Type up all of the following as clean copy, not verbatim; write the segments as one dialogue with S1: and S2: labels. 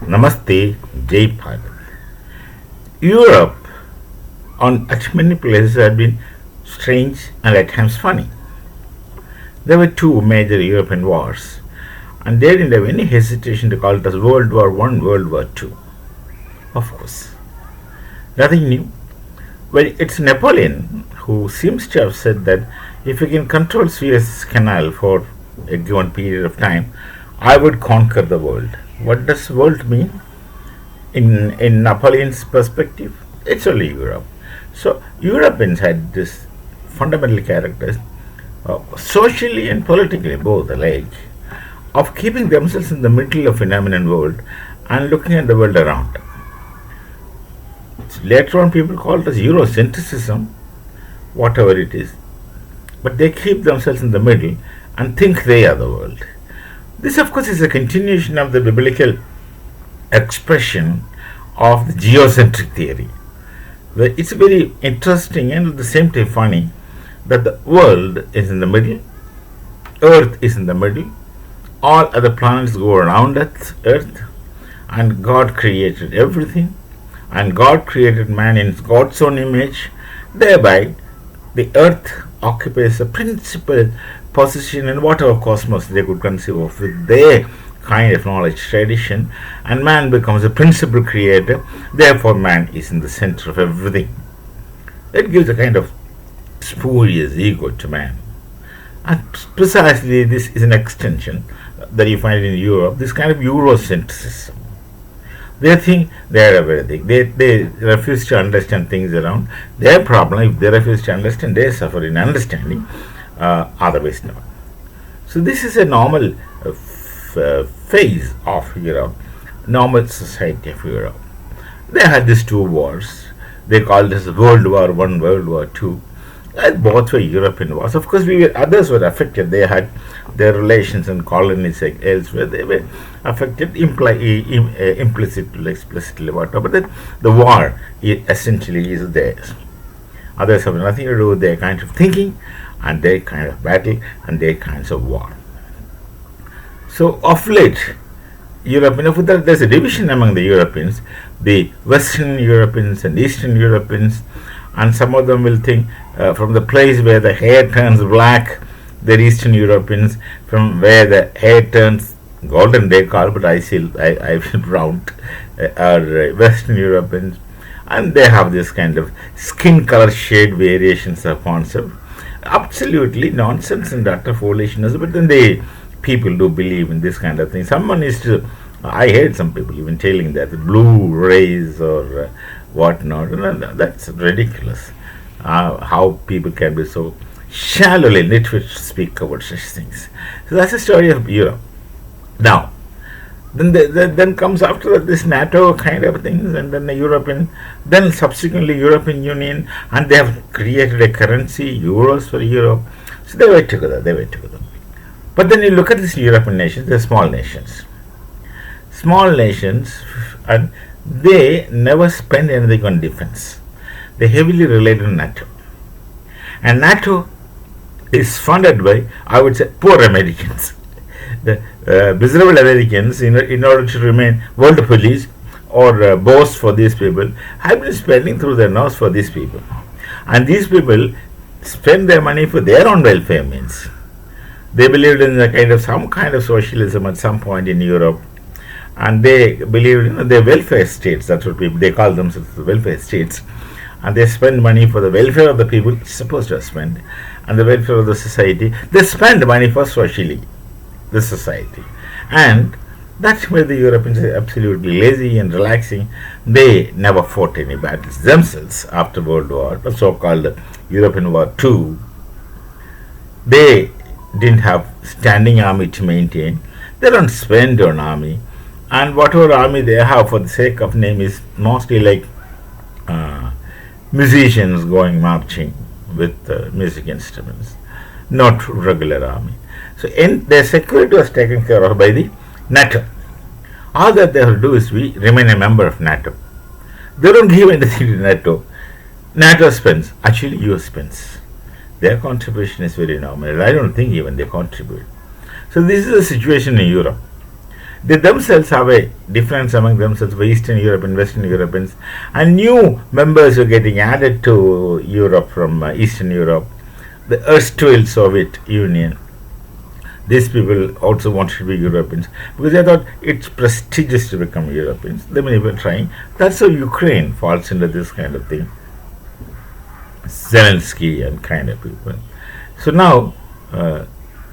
S1: Namaste, Jai Bharat. Europe, at many places, had been strange and at times funny. There were two major European wars, and they didn't have any hesitation to call it as World War One, World War Two. Of course, nothing new. Well, it's Napoleon who seems to have said that if you can control Suez Canal for a given period of time, I would conquer the world. What does world mean? In Napoleon's perspective, it's only Europe. So Europeans had this fundamental characters, socially and politically both alike, of keeping themselves in the middle of a phenomenon world and looking at the world around. Later on, people call it as Eurocentrism, whatever it is, but they keep themselves in the middle and think they are the world. This, of course, is a continuation of the biblical expression of the geocentric theory. It's very interesting and at the same time funny that the world is in the middle, Earth is in the middle, all other planets go around Earth, and God created everything, and God created man in God's own image. Thereby, the Earth occupies a principal position in whatever cosmos they could conceive of with their kind of knowledge tradition, and man becomes a principal creator. Therefore, man is in the center of everything. That gives a kind of spurious ego to man. And precisely this is an extension that you find in Europe, this kind of Eurocentrism. They think they are everything. They refuse to understand things around. Their problem, if they refuse to understand, they suffer in understanding, otherwise not. So this is a normal phase of Europe, normal society of Europe. They had these two wars. They called this World War One, World War Two. Both were European wars. Of course, others were affected. They had their relations and colonies elsewhere. They were affected implicitly, explicitly, whatever. But then the war essentially is theirs. Others have nothing to do with their kind of thinking and their kind of battle and their kinds of war. So of late, there's a division among the Europeans, the Western Europeans and Eastern Europeans, and some of them will think from the place where the hair turns black, they're Eastern Europeans, from where the hair turns golden they call, but I feel brown, are Western Europeans, and they have this kind of skin color shade variations of concept. Absolutely nonsense and utter foolishness, but then people do believe in this kind of thing. I heard some people even telling that the blue rays or whatnot, that's ridiculous. How people can be so shallowly literate to speak about such things. So that's the story of Europe. Now, then comes after that this NATO kind of things, and then then subsequently European Union, and they have created a currency, euros for Europe. So they were together. But then you look at these European nations, they're small nations. And they never spend anything on defense. They heavily rely on NATO. And NATO is funded by, I would say, poor Americans. The miserable Americans, in order to remain world police or boss for these people, have been spending through their nose for these people. And these people spend their money for their own welfare means. They believed in some kind of socialism at some point in Europe, and they believed in their welfare states. That's what they call themselves, the welfare states, and they spend money for the welfare of the people supposed to spend, and the welfare of the society. They spend money for socially the society, and that's where the Europeans are absolutely lazy and relaxing. They never fought any battles themselves after World War, the so-called European War II. They didn't have standing army to maintain. They don't spend on army, and whatever army they have for the sake of name is mostly like musicians going marching with music instruments, not regular army. So their security was taken care of by the NATO. All that they have to do is remain a member of NATO. They don't give anything to NATO. NATO spends. Actually, US spends. Their contribution is very nominal. I don't think even they contribute. So this is the situation in Europe. They themselves have a difference among themselves for Eastern Europe and Western Europeans, and new members are getting added to Europe from Eastern Europe, the erstwhile Soviet Union. These people also wanted to be Europeans because they thought it's prestigious to become Europeans. They may be trying. That's how Ukraine falls into this kind of thing. Zelensky and kind of people. So now,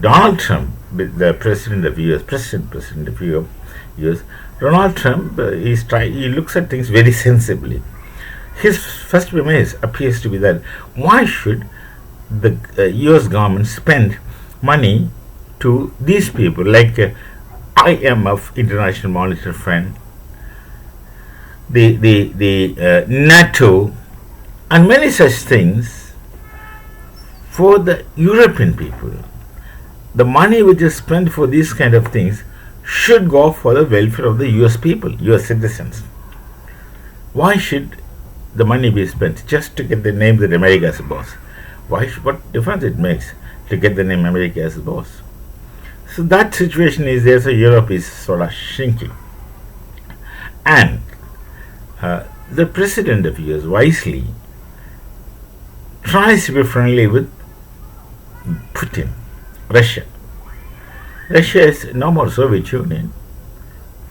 S1: Donald Trump, the president of US, president of US, Donald Trump, he looks at things very sensibly. His first premise appears to be that why should the US government spend money to these people like IMF, International Monetary Fund, the NATO, and many such things for the European people. The money which is spent for these kind of things should go for the welfare of the US people, US citizens. Why should the money be spent just to get the name that America as a boss? What difference it makes to get the name America as a boss? So that situation is there, so Europe is sort of shrinking. And the president of US wisely tries to be friendly with Putin, Russia. Russia is no more Soviet Union.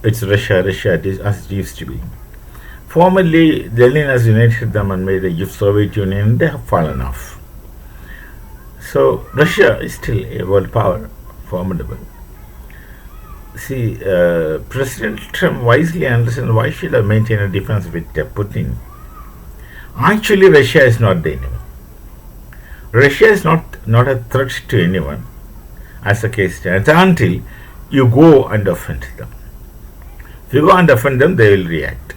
S1: It's Russia it is as it used to be. Formerly, Lenin has united them and made a Soviet Union. They have fallen off. So Russia is still a world power, formidable. See, President Trump wisely understands why should I maintain a difference with Putin. Actually, Russia is not the enemy. Russia is not a threat to anyone, as the case stands, until you go and offend them. If you go and offend them, they will react.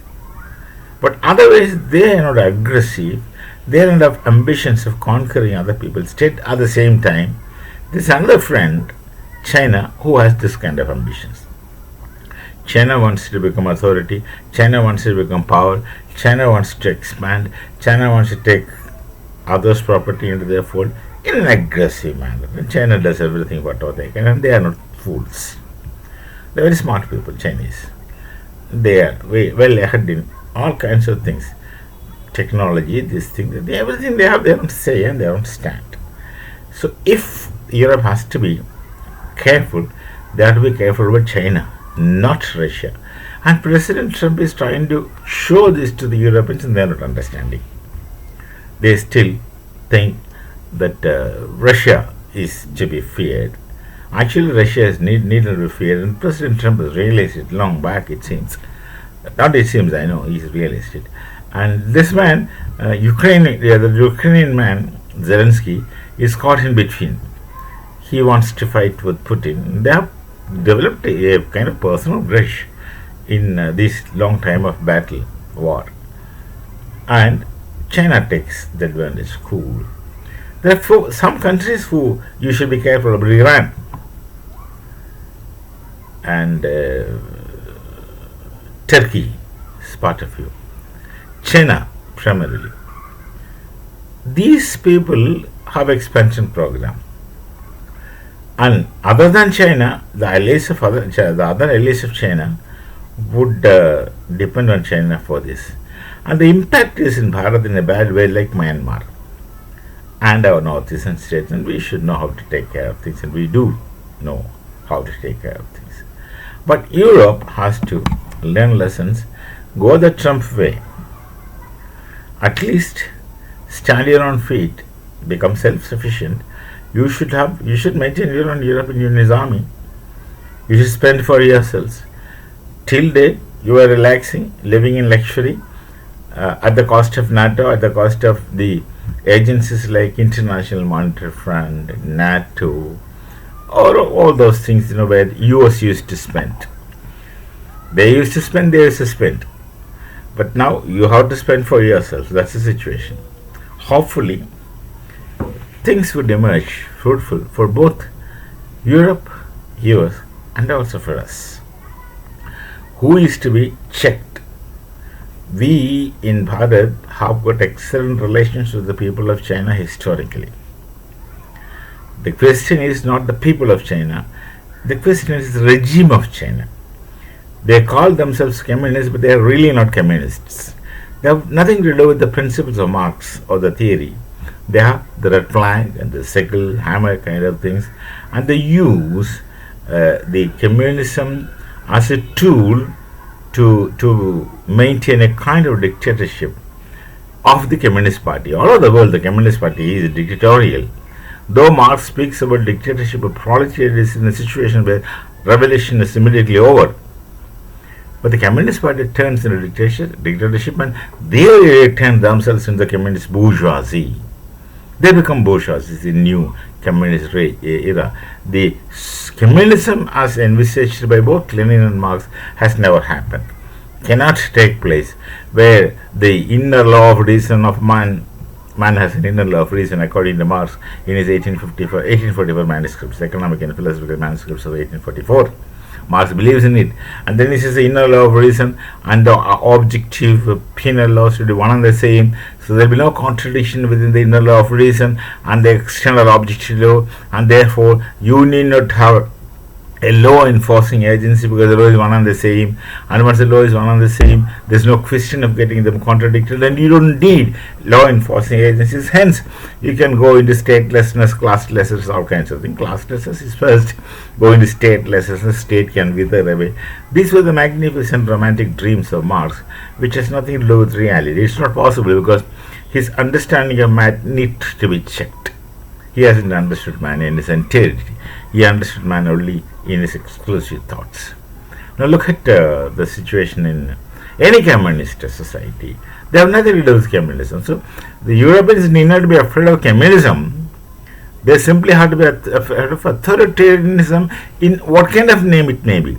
S1: But otherwise, they are not aggressive. They don't have ambitions of conquering other people's state. At the same time, there's another friend, China, who has this kind of ambitions. China wants to become authority. China wants to become power. China wants to expand. China wants to take others' property into their fold in an aggressive manner. And China does everything whatever they can, and they are not fools. They are very smart people, Chinese. They are well ahead in all kinds of things. Technology, this thing, everything they have their own say and their own stand. So if Europe has to be careful, they have to be careful with China, not Russia. And President Trump is trying to show this to the Europeans, and they are not understanding. They still think that Russia is to be feared. Actually, Russia is needed to be feared, and President Trump has realized it long back, it seems. Not it seems, I know, he's realized it. And this man, the Ukrainian man, Zelensky, is caught in between. He wants to fight with Putin. They have developed a kind of personal grudge in this long time of battle, war. And China takes the advantage. Cool. Therefore, some countries who you should be careful about, Iran and Turkey is part of you. China primarily. These people have expansion program. And other than China, the other allies of China would depend on China for this. And the impact is in Bharat in a bad way, like Myanmar and our northeastern states, and we should know how to take care of things, and we do know how to take care of things. But Europe has to learn lessons, go the Trump way, at least stand your own feet, become self-sufficient. You should maintain your own European Union's army. You should spend for yourselves. Till day you are relaxing, living in luxury, at the cost of NATO, at the cost of the agencies like International Monetary Fund, NATO, or all those things, where US used to spend. They used to spend. But now you have to spend for yourself. That's the situation. Hopefully, things would emerge fruitful for both Europe, US, and also for us. Who is to be checked? We in Bharat have got excellent relations with the people of China historically. The question is not the people of China, the question is the regime of China. They call themselves communists, but they are really not communists. They have nothing to do with the principles of Marx or the theory. They have the red flag and the sickle, hammer kind of things, and they use the communism as a tool to maintain a kind of dictatorship of the Communist Party. All over the world, the Communist Party is dictatorial. Though Marx speaks about dictatorship, a proletariat is in a situation where revolution is immediately over. But the Communist Party turns into dictatorship, and they turn themselves into the communist bourgeoisie. They become bourgeoisie in the new communist era. The communism as envisaged by both Lenin and Marx has never happened. Cannot take place where the inner law of reason of man has an inner law of reason according to Marx in his 1844 manuscripts, economic and philosophical manuscripts of 1844. Marx believes in it, and then he says the inner law of reason and the objective penal law should be one and the same, so there will be no contradiction within the inner law of reason and the external objective law, and therefore you need not have a law enforcing agency because the law is one and the same, and once the law is one and the same, there is no question of getting them contradicted, and you don't need law enforcing agencies. Hence, you can go into statelessness, classlessness, all kinds of things. Classlessness is first, go into statelessness, state can wither away. These were the magnificent romantic dreams of Marx, which has nothing to do with reality. It's not possible because his understanding of man needs to be checked. He hasn't understood man in his entirety. He understood man only in his exclusive thoughts. Now look at the situation in any communist society. They have nothing to do with communism. So the Europeans need not be afraid of communism. They simply have to be afraid of authoritarianism in what kind of name it may be.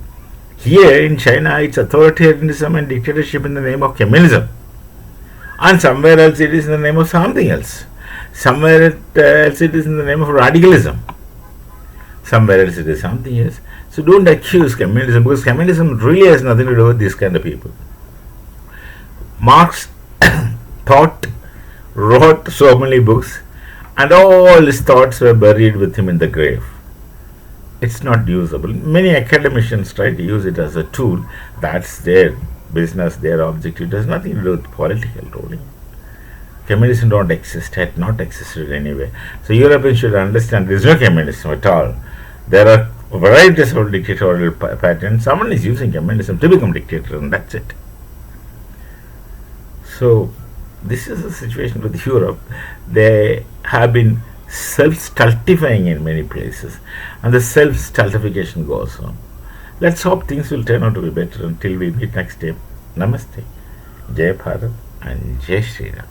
S1: Here in China, it's authoritarianism and dictatorship in the name of communism. And somewhere else it is in the name of something else. Somewhere else it is in the name of radicalism. Somewhere else it is something else. So don't accuse communism, because communism really has nothing to do with these kind of people. Marx thought, wrote so many books, and all his thoughts were buried with him in the grave. It's not usable. Many academicians try to use it as a tool. That's their business, their objective. It has nothing to do with political ruling. Communism don't exist, had not existed anyway. So Europeans should understand there is no communism at all. There are varieties of dictatorial patterns. Someone is using communism to become dictator, and that's it. So this is the situation with Europe. They have been self-stultifying in many places, and the self-stultification goes on. Let's hope things will turn out to be better until we meet next time. Namaste, Jai Bharat, and Jai Shri Ram.